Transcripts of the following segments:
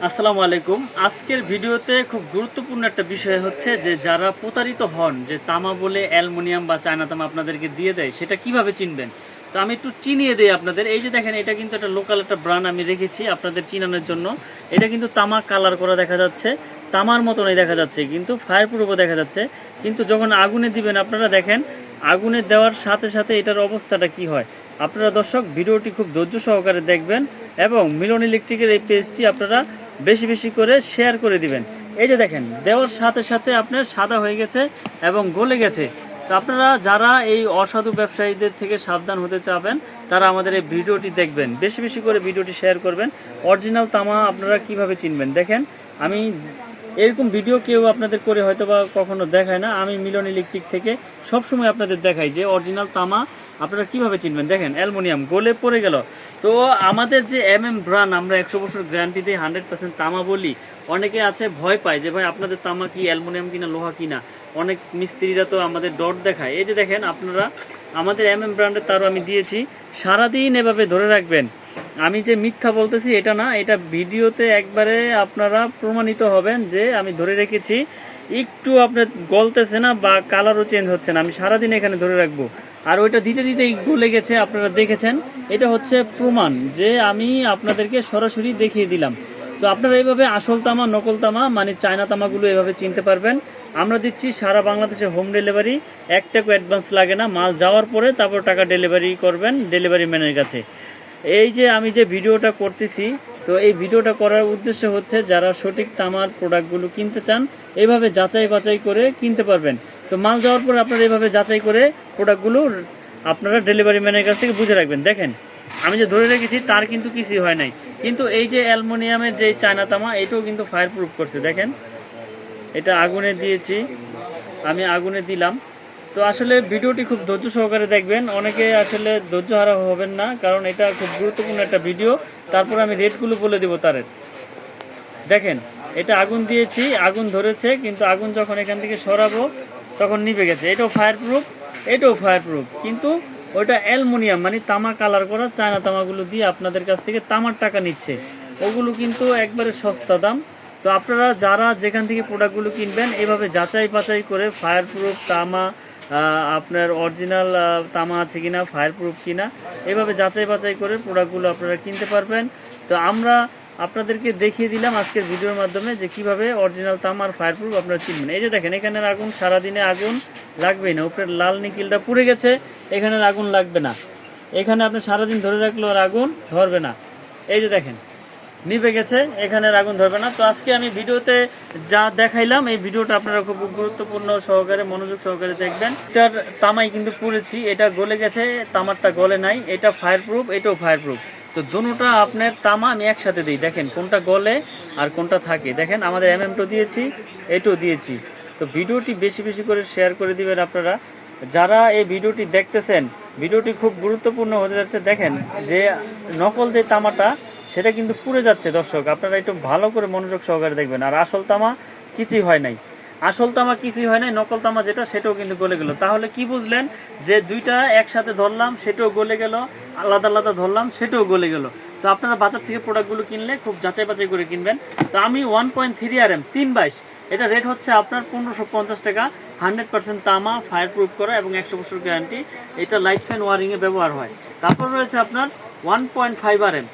আসসালামু আলাইকুম। আজকের ভিডিওতে খুব গুরুত্বপূর্ণ একটা বিষয় হচ্ছে যে যারা প্রতারিত হন যে তামা বলে অ্যালুমিনিয়াম বা চায়না তামা আপনাদেরকে দিয়ে দেয়, সেটা কিভাবে চিনবেন। তো আমি একটু চিনিয়ে দিই আপনাদের। এই যে দেখেন, এটা কিন্তু একটা লোকাল একটা ব্র্যান্ড আমি রেখেছি আপনাদের চিনানোর জন্য। এটা কিন্তু তামা কালার করা দেখা যাচ্ছে, তামার মতনই দেখা যাচ্ছে, কিন্তু ফায়ার প্রুফও দেখা যাচ্ছে। কিন্তু যখন আগুনে দিবেন আপনারা দেখেন, আগুনে দেওয়ার সাথে সাথে এটার অবস্থাটা কি হয়। আপনারা দর্শক ভিডিওটি খুব ধৈর্য সহকারে দেখবেন এবং মিলন ইলেকট্রিকের এই পেজটি আপনারা বেশি বেশি করে শেয়ার করে দিবেন। এই যে দেখেন, দেওয়ার সাথে সাথে আপনার সাদা হয়ে গেছে এবং গলে গেছে। তো আপনারা যারা এই অসাধু ব্যবসায়ীদের থেকে সাবধান হতে চাবেন, তারা আমাদের এই ভিডিওটি দেখবেন, বেশি বেশি করে ভিডিওটি শেয়ার করবেন। অরিজিনাল তামা আপনারা কিভাবে চিনবেন দেখেন, আমি এরকম ভিডিও কেউ আপনাদের করে হয়তো বা কখনো দেখায় না। আমি মিলন ইলেকট্রিক থেকে সবসময় আপনাদের দেখাই যে অরিজিনাল তামা আপনারা কিভাবে চিনবেন। দেখেন, অ্যালুমিনিয়াম গলে পড়ে গেল। তো আমাদের যে ব্র্যান্ড, আমরা 100 বছর গ্যারান্টি দিয়ে 100% তামা বলি। অনেকে আছে ভয় পায় যে ভাই আপনাদের তামা কি অ্যালুমিনিয়াম কিনা লোহা কিনা। অনেক মিস্ত্রিরা তো আমাদের ডট দেখায়। এই যে দেখেন, আপনারা আমাদের ব্র্যান্ডের তারও আমি দিয়েছি। সারাদিন এভাবে ধরে রাখবেন। আমি যে মিথ্যা বলতেছি এটা না, এটা ভিডিওতে একবারে আপনারা প্রমাণিত হবেন যে আমি ধরে রেখেছি। একটু আপনার গলতেছে না বা কালারও চেঞ্জ হচ্ছে না, আমি সারাদিন এখানে ধরে রাখবো। আর ওইটা দিতে দিতে গলে গেছে, আপনারা দেখেছেন। এটা হচ্ছে প্রমাণ যে আমি আপনাদেরকে সরাসরি দেখিয়ে দিলাম। তো আপনারা এইভাবে আসল তামা নকল তামা মানে চায়না তামাগুলো এভাবে চিনতে পারবেন। আমরা দিচ্ছি সারা বাংলাদেশে হোম ডেলিভারি, 1 টাকা অ্যাডভান্স লাগে না। মাল যাওয়ার পরে তারপর টাকা ডেলিভারি করবেন ডেলিভারি ম্যানের কাছে। এই যে আমি যে ভিডিওটা করতেছি, তো এই ভিডিওটা করার উদ্দেশ্য হচ্ছে যারা সঠিক তামার প্রোডাক্টগুলো কিনতে চান, এইভাবে যাচাই বাছাই করে কিনতে পারবেন। তো মাল যাওয়ার পর আপনারা এইভাবে যাচাই করে প্রোডাক্টগুলো আপনারা ডেলিভারি ম্যানের কাছ থেকে বুঝে রাখবেন। দেখেন, আমি যে ধরে রেখেছি তার কিন্তু কিছুই হয় নাই। কিন্তু এই যে অ্যালুমিনিয়ামের যে চায়না তামা, এটাও কিন্তু ফায়ার প্রুফ করছে। দেখেন, এটা আগুনে দিয়েছি, আমি আগুনে দিলাম। তো আসলে ভিডিওটি খুব ধৈর্য সহকারে দেখবেন। অনেকে আসলে ধৈর্য হারা হবেন না, কারণ এটা খুব গুরুত্বপূর্ণ একটা ভিডিও। তারপর আমি রেটগুলো বলে দেবো তারের। দেখেন, এটা আগুন দিয়েছি, আগুন ধরেছে, কিন্তু আগুন যখন এখান থেকে সরাবো তখন নিভে গেছে। এটাও ফায়ার প্রুফ, এটাও ফায়ার প্রুফ, কিন্তু ওইটা অ্যালুমিনিয়াম মানে তামা কালার করা চায়না তামাগুলো দিয়ে আপনাদের কাছ থেকে তামার টাকা নিচ্ছে। ওগুলো কিন্তু একবারে সস্তা দাম। তো আপনারা যারা যেখান থেকে প্রোডাক্টগুলো কিনবেন, এভাবে যাচাই বাছাই করে ফায়ার প্রুফ তামা, আপনার অরিজিনাল তামা আছে কিনা, ফায়ার প্রুফ কিনা, এভাবে যাচাই বাছাই করে প্রোডাক্টগুলো আপনারা কিনতে পারবেন। তো আমরা আপনাদেরকে দেখিয়ে দিলাম আজকের ভিডিওর মাধ্যমে যে কিভাবে অরিজিনাল তামা আর ফায়ার প্রুফ আপনারা চিনবেন। এই যে দেখেন, এখানের আগুন সারাদিনে আগুন লাগবেই না। উপরে লাল নিকিলটা পুড়ে গেছে, এখানের আগুন লাগবে না। এখানে আপনি সারাদিন ধরে রাখলেও আর আগুন ধরবে না। এই যে দেখেন, নিভে গেছে, এখানের আগুন ধরবে না। তো আজকে আমি ভিডিওতে যা দেখাইলাম, এই ভিডিওটা আপনারা খুব গুরুত্বপূর্ণ সহকারে মনোযোগ সহকারে দেখবেন। এটার তামাই কিন্তু পুড়েছি, এটা গলে গেছে, তামারটা গলে নাই। এটা ফায়ার প্রুফ, এটাও ফায়ার প্রুফ। তো দুটোটা আপনার তামা আমি একসাথে দিই। দেখেন কোনটা গলে আর কোনটা থাকে। দেখেন, আমাদের তো দিয়েছি, এটাও দিয়েছি। তো ভিডিওটি বেশি বেশি করে শেয়ার করে দিবেন আপনারা যারা এই ভিডিওটি দেখতেছেন। ভিডিওটি খুব গুরুত্বপূর্ণ হতে যাচ্ছে। দেখেন যে নকল যে তামাটা, সেটা কিন্তু পুড়ে যাচ্ছে। দর্শক আপনারা একটু ভালো করে মনোযোগ সহকারে দেখবেন। আর আসল তামা কিছুই হয় নাই, আসল তামা কিছুই হয় নাই। নকল তামা যেটা, সেটাও কিন্তু গলে গেল। তাহলে কি বুঝলেন যে দুইটা একসাথে ধরলাম সেটাও গলে গেল, আলাদা আলাদা ধরলাম সেটাও গলে গেল। তো আপনারা বাজার থেকে প্রোডাক্টগুলো কিনলে খুব যাচাই বাছাই করে কিনবেন। তো আমি 1.3 RM 322, এটা রেট হচ্ছে আপনার 1550 টাকা। 100% তামা, ফায়ার প্রুফ করা এবং 100 বছর গ্যারান্টি। এটা লাইট ফ্যান ওয়ারিংয়ে ব্যবহার হয়। তারপর রয়েছে আপনার 1.5 RM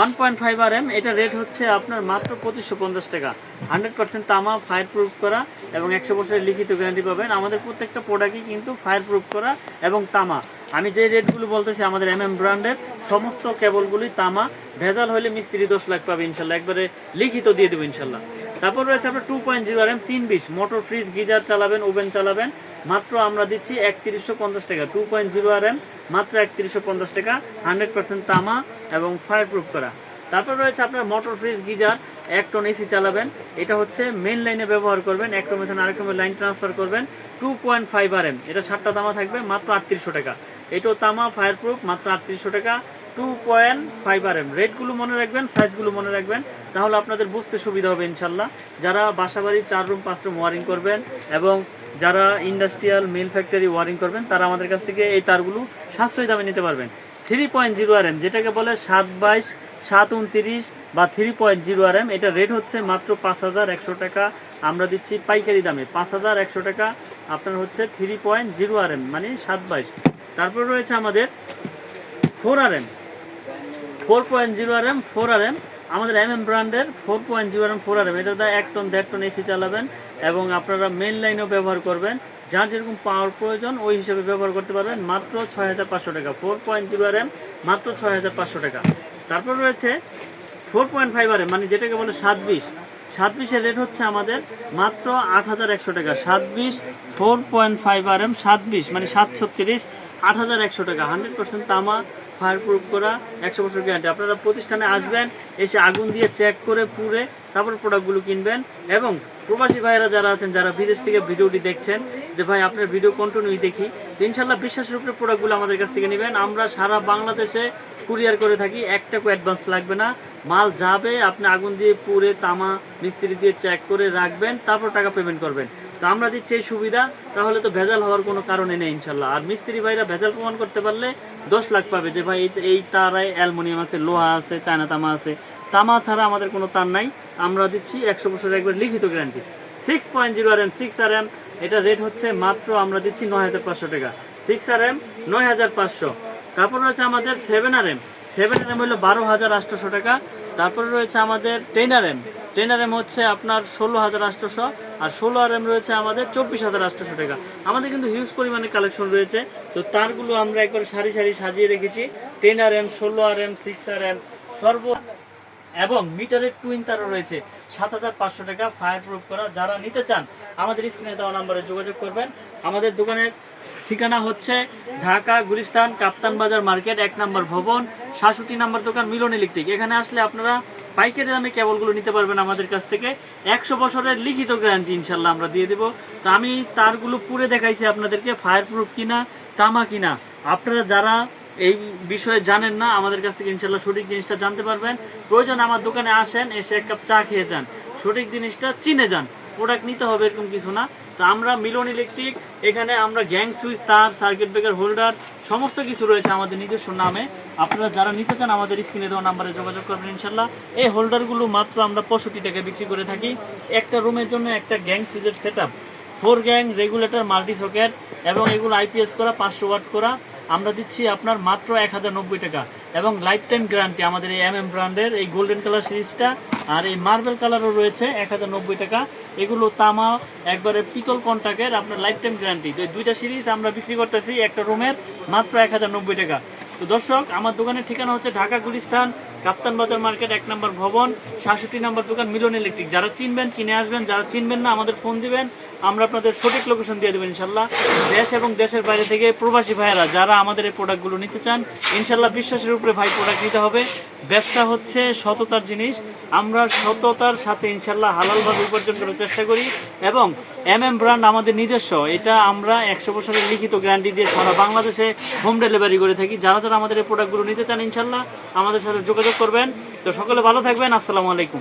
1.5 RM, এটা রেট হচ্ছে আপনার মাত্র 2550 টাকা। 100% তামা, ফায়ার প্রুফ করা এবং 100 বছরের লিখিত গ্যারান্টি পাবেন। আমাদের প্রত্যেকটা প্রোডাক্টই কিন্তু ফায়ার প্রুফ করা এবং তামা। আমি যে রেটগুলো বলতেছি আমাদের ব্র্যান্ডের সমস্ত কেবলগুলি তামা। ভেজাল হলে মিস্ত্রি 10 লাখ পাবে ইনশাল্লাহ, একবারে লিখিত দিয়ে দেবো ইনশাল্লাহ। তারপর রয়েছে আপনার 2.0 RM 320, মোটর, ফ্রিজ, গিজার চালাবেন, ওভেন চালাবেন, মাত্র আমরা দিচ্ছি 3150 টাকা। 2.0 RM মাত্র 3150 টাকা, 100% তামা এবং ফায়ার প্রুফ করা। তারপর রয়েছে আপনার motor, fridge, geyser, 1 ton AC চালাবেন। এটা হচ্ছে মেন লাইনে ব্যবহার করবেন, 1 টন থেকে আরেক টনে লাইন ট্রান্সফার করবেন। 2.5 RM, এটা 7টা তামা থাকবে, মাত্র 3800 টাকা। এটাও তামা, ফায়ার প্রুফ, মাত্র 3800 টাকা। 2.5 RM, রেটগুলো মনে রাখবেন, সাইজগুলো মনে রাখবেন, তাহলে আপনাদের বুঝতে সুবিধা হবে ইনশাল্লাহ। যারা বাসাবাড়ি 4 রুম 5 রুম ওয়ারিং করবেন এবং যারা ইন্ডাস্ট্রিয়াল মিল ফ্যাক্টরি ওয়ারিং করবেন, তারা আমাদের কাছ থেকে এই তারগুলো সাশ্রয়ী দামে নিতে পারবেন। 3.0 RM, যেটাকে বলে 722 729 বা 3.0 RM, এটা রেট হচ্ছে মাত্র 5100 টাকা। আমরা দিচ্ছি পাইকারি দামে 5100 টাকা, আপনার হচ্ছে 3.0 RM মানে 722। তারপর রয়েছে আমাদের 4RM, 4.0 RM, 4RM, আমাদের ব্র্যান্ডের 4.0 RM, 4RM, এটা দিয়ে 1 টন 1.5 টন এসি চালাবেন এবং আপনারা মেন লাইনেও ব্যবহার করবেন, যার যেরকম পাওয়ার প্রয়োজন ওই হিসেবে ব্যবহার করতে পারবেন। মাত্র 6500 টাকা 4.0 RM, মাত্র 6500 টাকা। তারপর রয়েছে 4.5 RM মানে যেটাকে বলে 720, 720-এর রেট হচ্ছে আমাদের মাত্র 8100 টাকা। 720 4.5 RM 720 মানে 736, 8100 টাকা। 100% তামা, ফায়ার প্রুফ করা, 100 বছর গ্যারান্টি। আপনারা প্রতিষ্ঠানে আসবেন, এসে আগুন দিয়ে চেক করে পুড়ে তারপর প্রোডাক্টগুলো কিনবেন। এবং প্রবাসী ভাইয়েরা যারা আছেন, যারা বিদেশ থেকে ভিডিওটি দেখছেন, যে ভাই আপনার ভিডিও কন্টিনিউ দেখি, ইনশাল্লাহ বিশ্বাসের উপরে প্রোডাক্টগুলো আমাদের কাছ থেকে নেবেন। আমরা সারা বাংলাদেশে কুরিয়ার করে থাকি, একটাকু অ্যাডভান্স লাগবে না। মাল যাবে, আপনি আগুন দিয়ে পুড়ে তামা মিস্ত্রি দিয়ে চেক করে রাখবেন, তারপর টাকা পেমেন্ট করবেন। তো আমরা দিচ্ছি এই সুবিধা, তাহলে তো ভেজাল হওয়ার কোনো কারণে নেই ইনশাল্লাহ। আর মিস্ত্রি ভাইরা ভেজাল প্রমাণ করতে পারলে 10 লাখ পাবে, যে ভাই এই তারায় অ্যালুমিনিয়াম আছে, লোহা আছে, চায়না তামা আছে। তামা ছাড়া আমাদের কোনো তার নাই। আমরা দিচ্ছি 100 বছরের একবার লিখিত গ্যারান্টি। 6.0 RM, 6RM, এটা রেট হচ্ছে মাত্র আমরা দিচ্ছি 9500 টাকা। 6RM 9500। তারপর রয়েছে আমাদের 7RM, 7RM হলো 12800 টাকা। তারপরে রয়েছে আমাদের 10RM, 10RM হচ্ছে আপনার 16800, আর 16RM রয়েছে আমাদের 24800 টাকা। আমাদের কিন্তু হিউজ পরিমাণে কালেকশন রয়েছে, তো তারগুলো আমরা একবার সারি সারি সাজিয়ে রেখেছি। 10RM, 16RM, 6RM সর্ব, এবং মিটারের টুইন তারও রয়েছে 7500 টাকা, ফায়ার প্রুফ করা। যারা নিতে চান আমাদের স্ক্রিনে দেওয়া নাম্বারে যোগাযোগ করবেন। আমাদের দোকানের ঠিকানা হচ্ছে ঢাকা গুলিস্তান কাপ্তান বাজার মার্কেট, 1 নম্বর ভবন, 67 নম্বর দোকান, মিলন ইলেকট্রিক। এখানে আসলে আপনারা পাইকারি দামে কেবলগুলো নিতে পারবেন আমাদের কাছ থেকে। 100 বছরের লিখিত গ্যারান্টি ইনশাল্লাহ আমরা দিয়ে দেবো। তো আমি তারগুলো পুরে দেখাইছি আপনাদেরকে, ফায়ার প্রুফ কিনা, তামা কিনা। আপনারা যারা এই বিষয়ে জানেন না, আমাদের কাছ থেকে ইনশাল্লাহ সঠিক জিনিসটা জানতে পারবেন। প্রয়োজন আমার দোকানে আসেন, এসে 1 কাপ চা খেয়ে যান, সঠিক জিনিসটা চিনে যান। প্রোডাক্ট নিতে হবে এরকম কিছু না। তো আমরা মিলন ইলেকট্রিক, এখানে আমরা গ্যাং সুইচ, তার, সার্কিট ব্রেকার, হোল্ডার সমস্ত কিছু রয়েছে আমাদের নিজস্ব নামে। আপনারা যারা নিতে চান আমাদের স্ক্রিনে দেওয়া নাম্বারে যোগাযোগ করবেন ইনশাল্লাহ। এই হোল্ডারগুলো মাত্র আমরা 65 টাকায় বিক্রি করে থাকি। একটা রুমের জন্য একটা গ্যাং সুইচের set up, 4 gang regulator, multi socket, এবং এগুলো IPS করা, 500 ওয়াট করা। আমরা দিচ্ছি আপনার মাত্র 1090 টাকা, এবং লাইফ টাইম গ্যারান্টি। আমাদের এই ব্র্যান্ডের এই গোল্ডেন কালার সিরিজটা আর এই মার্বেল কালারও রয়েছে 1090 টাকা। এগুলো তামা একবারে পিতল কন্টাক্টের, আপনার লাইফ টাইম গ্যারান্টি। তো এই দুইটা সিরিজ আমরা বিক্রি করতেছি একটা রুমের মাত্র 1090 টাকা। তো দর্শক, আমার দোকানের ঠিকানা হচ্ছে ঢাকা গুলিস্তান কাপ্তান বাজার মার্কেট, 1 নম্বর ভবন, 67 নম্বর দোকান, মিলন ইলেকট্রিক। যারা চিনবেন চিনে আসবেন, যারা চিনবেন না আমাদের ফোন দিবেন, আমরা আপনাদের সঠিক লোকেশন দিয়ে দেবেন ইনশাল্লাহ। দেশ এবং দেশের বাইরে থেকে প্রবাসী ভাইয়েরা যারা আমাদের এই প্রোডাক্টগুলো নিতে চান, ইনশাল্লাহ বিশ্বাসের উপরে ভাই প্রোডাক্ট নিতে হবে। ব্যবসা হচ্ছে সততার জিনিস, আমরা সততার সাথে ইনশাল্লাহ হালালভাবে উপার্জন করার চেষ্টা করি। এবং ব্র্যান্ড আমাদের নিজস্ব, এটা আমরা 100 বছরের লিখিত গ্যারান্টি দিয়ে সারা বাংলাদেশে হোম ডেলিভারি করে থাকি। যারা যারা আমাদের এই প্রোডাক্টগুলো নিতে চান ইনশাল্লাহ আমাদের সাথে যোগাযোগ করবেন। তো সকলে ভালো থাকবেন, আসসালামু আলাইকুম।